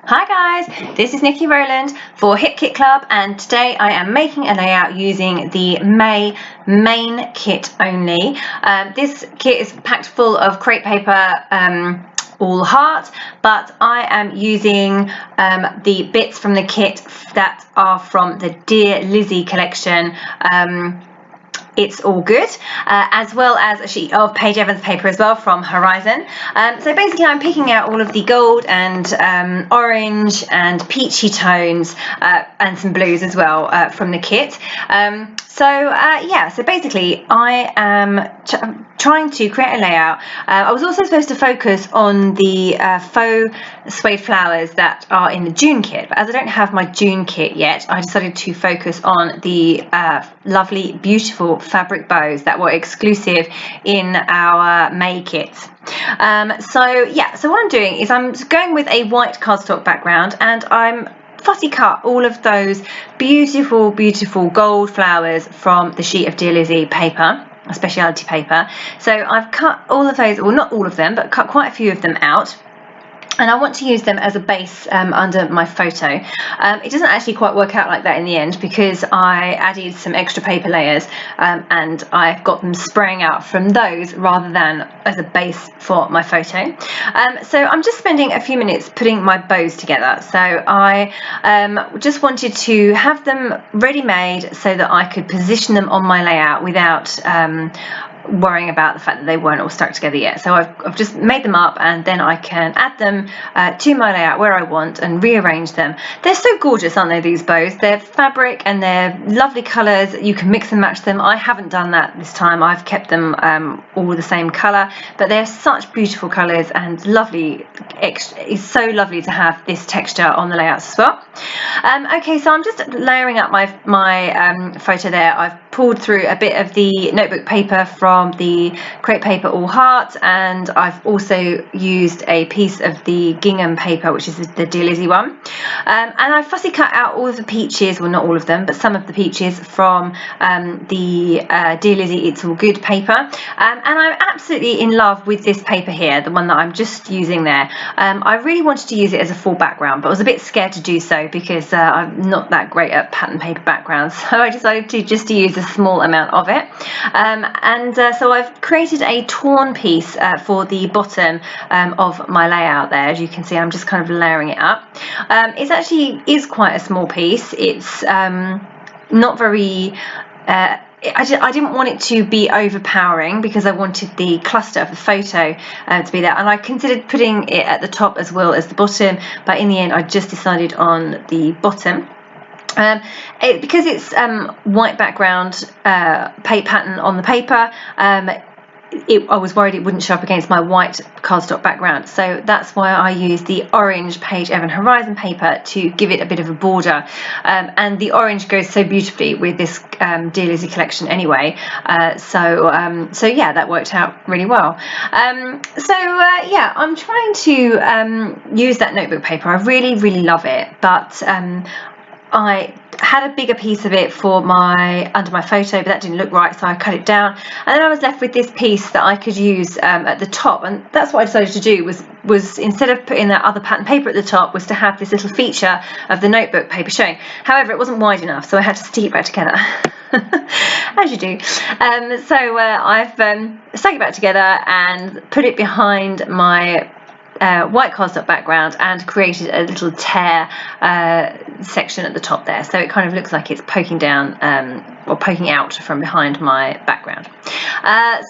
Hi guys, this is Niki Rowland for Hip Kit Club, and today I am making a layout using the May main kit only. This kit is packed full of crepe paper, all heart, but I am using the bits from the kit that are from the Dear Lizzy collection. It's all good, as well as a sheet of Paige Evans paper as well from Horizon. So basically I'm picking out all of the gold and orange and peachy tones and some blues as well from the kit. So basically I am trying to create a layout. I was also supposed to focus on the faux suede flowers that are in the June kit, but as I don't have my June kit yet, I decided to focus on the lovely, beautiful fabric bows that were exclusive in our May kit. So what I'm doing is I'm going with a white cardstock background, and I'm fussy cut all of those beautiful gold flowers from the sheet of Dear Lizzy paper, a Speciality paper. So I've cut all of those, well, not all of them, but cut quite a few of them out. And I want to use them as a base under my photo. It doesn't actually quite work out like that in the end, because I added some extra paper layers and I've got them spraying out from those rather than as a base for my photo. So I'm just spending a few minutes putting my bows together. So I just wanted to have them ready-made so that I could position them on my layout without worrying about the fact that they weren't all stuck together yet. So I've just made them up, and then I can add them to my layout where I want and rearrange them. They're so gorgeous, aren't they, these bows? They're fabric and they're lovely colours. You can mix and match them. I haven't done that this time. I've kept them all the same colour, but they're such beautiful colours and lovely. It's so lovely to have this texture on the layouts as well. Okay, so I'm just layering up my photo there. I've pulled through a bit of the notebook paper from the crepe paper all heart, and I've also used a piece of the gingham paper, which is the Dear Lizzy one, and I fussy cut out all of the peaches, well, not all of them, but some of the peaches from the Dear Lizzy It's All Good paper, and I'm absolutely in love with this paper here, the one that I'm just using there. I really wanted to use it as a full background, but I was a bit scared to do so because I'm not that great at pattern paper backgrounds, so I decided to use a small amount of it. So I've created a torn piece for the bottom of my layout there. As you can see, I'm just kind of layering it up. It actually is quite a small piece. It's not very I didn't want it to be overpowering because I wanted the cluster of the photo to be there, and I considered putting it at the top as well as the bottom, but in the end I just decided on the bottom. Because it's white background pattern on the paper, I was worried it wouldn't show up against my white cardstock background, so that's why I used the orange Paige Evans Horizon paper to give it a bit of a border, and the orange goes so beautifully with this Dear Lizzy collection anyway, so yeah, that worked out really well. I'm trying to use that notebook paper. I really love it, but I had a bigger piece of it for under my photo, but that didn't look right, so I cut it down, and then I was left with this piece that I could use at the top, and that's what I decided to do was instead of putting that other pattern paper at the top, was to have this little feature of the notebook paper showing. However, it wasn't wide enough, so I had to stick it back together as you do. I've stuck it back together and put it behind my white cardstock background and created a little tear section at the top there, so it kind of looks like it's poking down or poking out from behind my background. Yeah,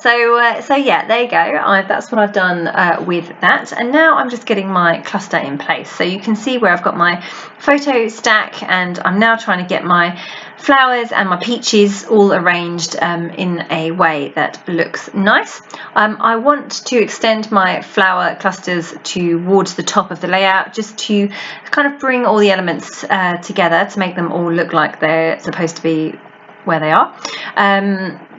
there you go. That's what I've done with that, and now I'm just getting my cluster in place. So you can see where I've got my photo stack, and I'm now trying to get my flowers and my peaches all arranged in a way that looks nice. I want to extend my flower clusters towards the top of the layout, just to kind of bring all the elements together to make them all look like they're supposed to be where they are.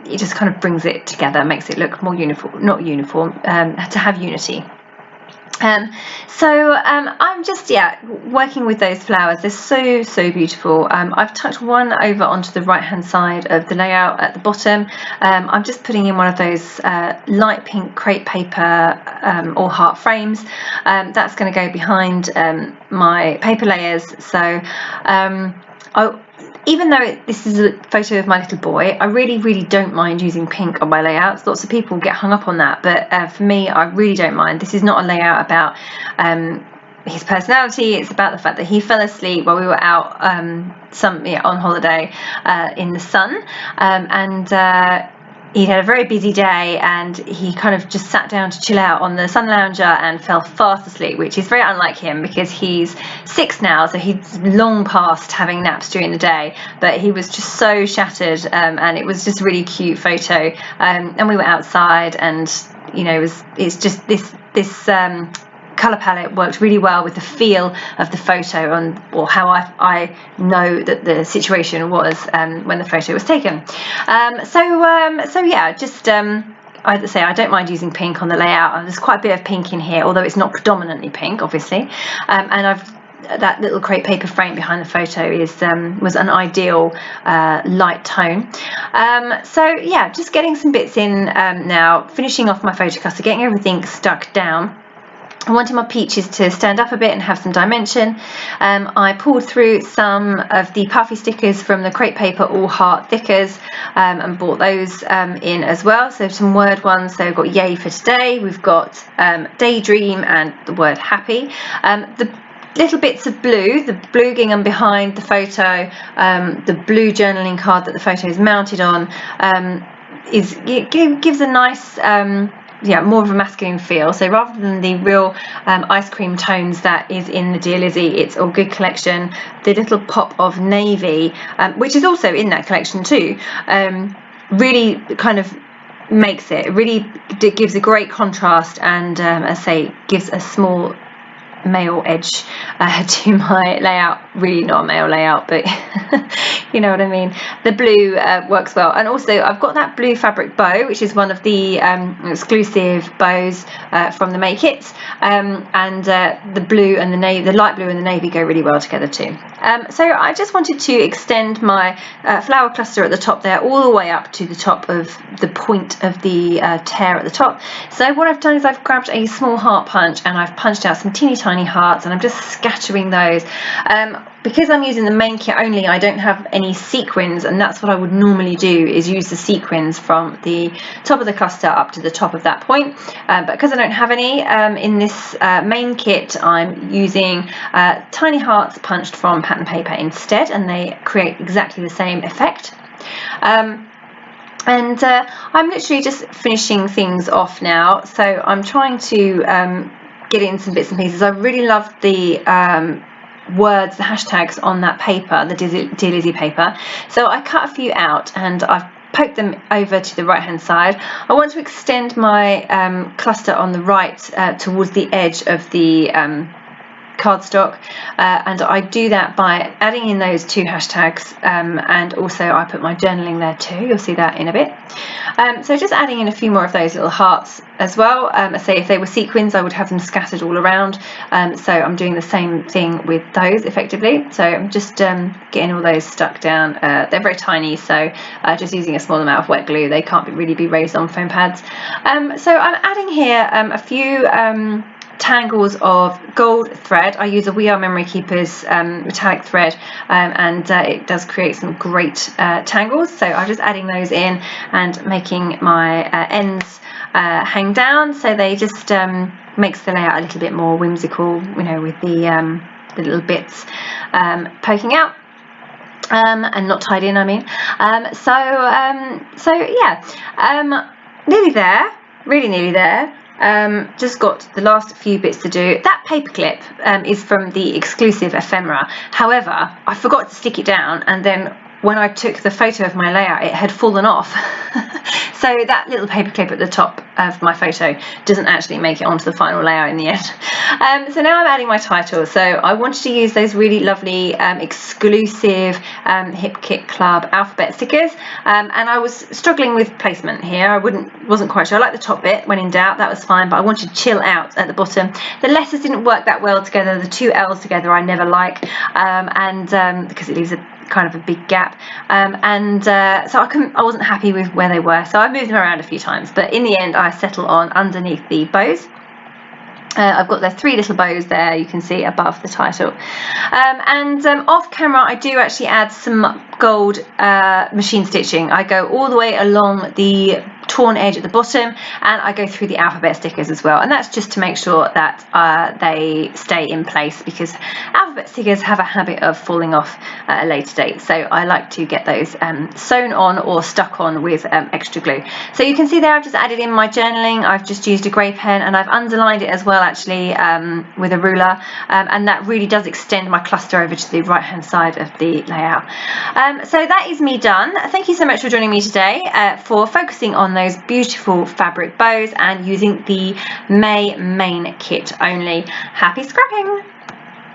It just kind of brings it together, makes it look more uniform, to have unity. I'm just working with those flowers. They're so beautiful. I've tucked one over onto the right hand side of the layout at the bottom. I'm just putting in one of those light pink crepe paper or heart frames. That's going to go behind my paper layers. So even though this is a photo of my little boy, I really don't mind using pink on my layouts. Lots of people get hung up on that, but for me, I really don't mind. This is not a layout about his personality. It's about the fact that he fell asleep while we were out on holiday in the sun, and he had a very busy day, and he kind of just sat down to chill out on the sun lounger and fell fast asleep, which is very unlike him because he's 6 now, so he's long past having naps during the day. But he was just so shattered, and it was just a really cute photo. And we were outside, and it's just this colour palette worked really well with the feel of the photo or how I know that the situation was when the photo was taken. I'd say I don't mind using pink on the layout. There's quite a bit of pink in here, although it's not predominantly pink, obviously. And that little crepe paper frame behind the photo was an ideal light tone. Just getting some bits in now, finishing off my photo cluster, getting everything stuck down. I wanted my peaches to stand up a bit and have some dimension. I pulled through some of the puffy stickers from the crepe paper all heart thickers and bought those in as well. So some word ones. So we've got yay for today, we've got daydream and the word happy. The little bits of blue, the blue gingham behind the photo, the blue journaling card that the photo is mounted on, gives a nice more of a masculine feel. So rather than the real ice cream tones that is in the Dear Lizzy It's All Good collection, the little pop of navy, which is also in that collection too, really kind of makes it gives a great contrast, and as I say, gives a small male edge to my layout. Really not a male layout, but you know what I mean. The blue works well, and also I've got that blue fabric bow, which is one of the exclusive bows from the May kits, and the blue and the light blue and the navy go really well together too. So I just wanted to extend my flower cluster at the top there all the way up to the top of the point of the tear at the top. So what I've done is I've grabbed a small heart punch and I've punched out some teeny tiny hearts, and I'm just scattering those. Because I'm using the main kit only, I don't have any sequins, and that's what I would normally do, is use the sequins from the top of the cluster up to the top of that point. But because I don't have any in this main kit, I'm using tiny hearts punched from pattern paper instead, and they create exactly the same effect. I'm literally just finishing things off now, so I'm trying to get in some bits and pieces. I really love the words, the hashtags on that paper, the Dear Lizzy paper. So I cut a few out and I've poked them over to the right hand side. I want to extend my cluster on the right towards the edge of the cardstock, and I do that by adding in those 2 hashtags, and also I put my journaling there too. You'll see that in a bit. So just adding in a few more of those little hearts as well. I say if they were sequins, I would have them scattered all around, so I'm doing the same thing with those effectively. So I'm just getting all those stuck down. They're very tiny, so just using a small amount of wet glue. They can't really be raised on foam pads. So I'm adding here a few tangles of gold thread. I use a We Are Memory Keepers metallic thread, and it does create some great tangles. So I'm just adding those in and making my ends hang down, so they just makes the layout a little bit more whimsical, with the little bits poking out. And not tied in, I mean. Nearly there, really nearly there. Just got the last few bits to do. That paperclip is from the exclusive ephemera. However, I forgot to stick it down, and then when I took the photo of my layout, it had fallen off. So that little paperclip at the top of my photo doesn't actually make it onto the final layout in the end. So now I'm adding my title. So I wanted to use those really lovely exclusive Hip Kit Club alphabet stickers, and I was struggling with placement here. I wasn't quite sure. I like the top bit. When in doubt, that was fine, but I wanted chill out at the bottom. The letters didn't work that well together. The two L's together I never like, because it leaves a kind of a big gap, so I wasn't happy with where they were, so I moved them around a few times, but in the end I settle on underneath the bows. I've got the 3 little bows there, you can see above the title, off camera I do actually add some gold machine stitching. I go all the way along the torn edge at the bottom, and I go through the alphabet stickers as well, and that's just to make sure that they stay in place, because alphabet stickers have a habit of falling off at a later date, so I like to get those sewn on or stuck on with extra glue. So you can see there I've just added in my journaling. I've just used a grey pen, and I've underlined it as well actually with a ruler, and that really does extend my cluster over to the right hand side of the layout. So that is me done. Thank you so much for joining me today for focusing on those beautiful fabric bows and using the May main kit only. Happy scrapping!